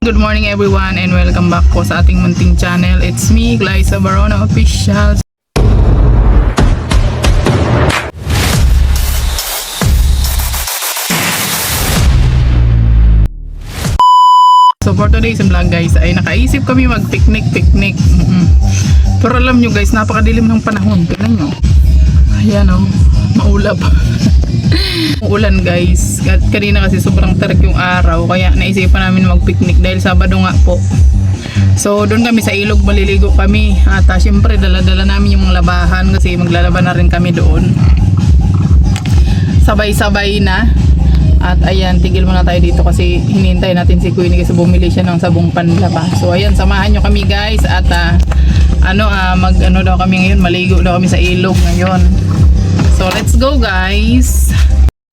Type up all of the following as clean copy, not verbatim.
Good morning everyone and welcome back po sa ating munting channel. It's me, Glyza Barona Official. So for today's vlog guys, ay nakaisip kami mag-picnic. Pero alam nyo guys, napakadilim ng panahon. Tignan nyo. Ayan o, maulap. Ulan guys. Kanina kasi sobrang tarik yung araw. Kaya naisipan namin mag-picnic dahil Sabado nga po. So doon kami sa ilog, maliligo kami. At syempre dala-dala namin yung mga labahan kasi maglalaban na rin kami doon. Sabay-sabay na. At ayan, tigil muna tayo dito kasi hinihintay natin si Queenie kasi bumili siya ng sabong panlaba. So ayan, samahan nyo kami guys. At mag-ano daw kami ngayon, maligo daw kami sa ilog ngayon. So let's go guys.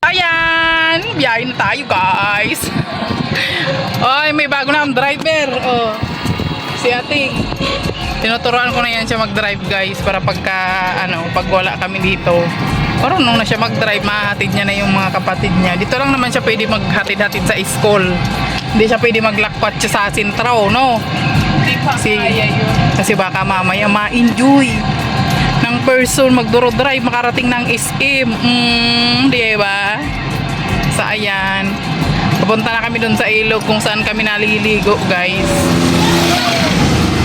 Ayan, biyahe na tayo guys. Oy, may bago na ang driver. Oh, si Ating. Tinuturuan ko na yan siya mag-drive guys para pagka pag wala kami dito. Marunong na siya mag-drive, mahatid niya na yung mga kapatid niya. Dito lang naman siya pwede maghatid-hatid sa school. Hindi siya pwede maglakwat siya sa Sintraw, no? Hindi pa kaya yun. Kasi baka mamaya ma-enjoy ng person magduro-drive, makarating ng SM. Di ba? Sa ayan. Pupunta na kami dun sa ilog kung saan kami naliligo, guys.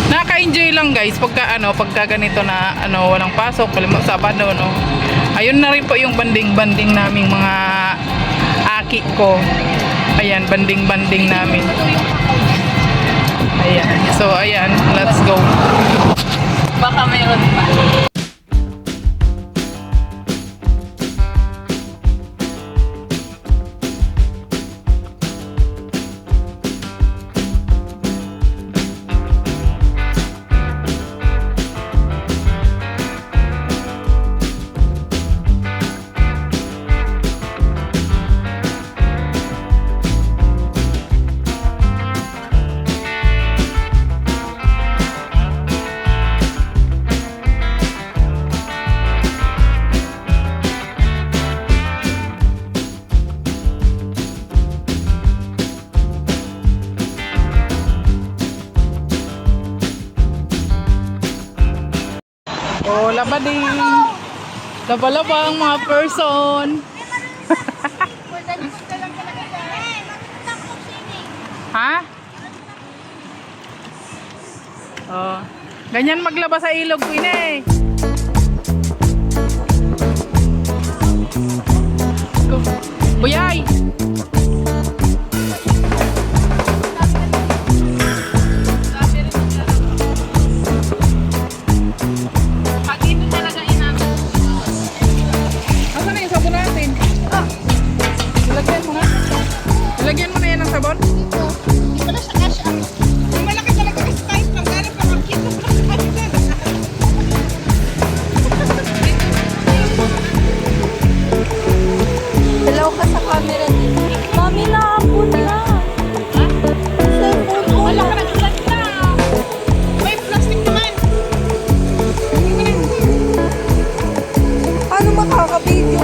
Naka-enjoy lang, guys, pagka ganito na walang pasok, Sabado, no? Ayun na rin po yung banding-banding naming mga aki ko. Ayan, banding-banding namin. Ayan. So, ayan. Let's go. Baka mayroon pa. Oh, laba din. Laba-laba ang mga person. Ha? Oh. Ganyan maglaba sa ilog, Queenie. Buyay! Lagyan mo na yan ng sabon? Hindi pala siya cash out. Yung malaki talaga kasi tayo panggarap na makita. Dalaw ka sa camera din. Mami, naabot na. Ha? Cellphone mo. Wala ka ng ilan na. May plastic naman. Paano makaka-video?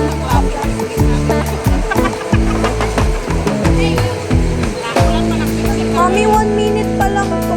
Mami, 1 minute pa lang to.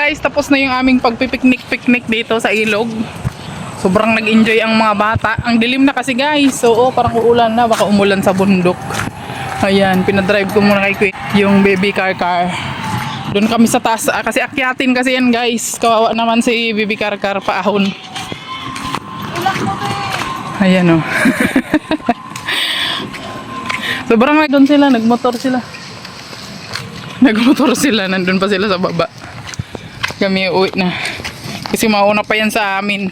guys, tapos na yung aming pagpipiknik-piknik dito sa ilog. Sobrang nag-enjoy ang mga bata. Ang dilim na kasi guys. So parang uulan na, baka umulan sa bundok. Ayan, pinadrive ko muna kay Queen yung baby car. Doon kami sa taas kasi akyatin kasi yan guys. Kawawa naman si baby car paahon. Ayan o. Sobrang doon sila, nagmotor sila, nandun pa sila sa baba. Kami uwi na. Kasi mauna pa yan sa amin.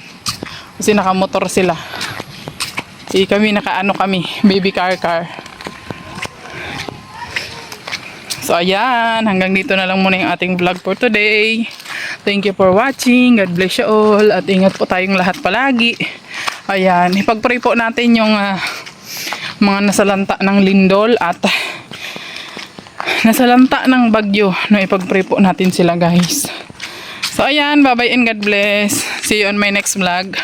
Kasi nakamotor sila. Kami baby car. So ayan, hanggang dito na lang muna yung ating vlog for today. Thank you for watching. God bless you all. At ingat po tayong lahat palagi. Ayan, ipag-pray po natin yung mga nasalanta ng lindol at nasalanta ng bagyo. No, ipag-pray po natin sila guys. So ayan, bye bye and God bless. See you on my next vlog.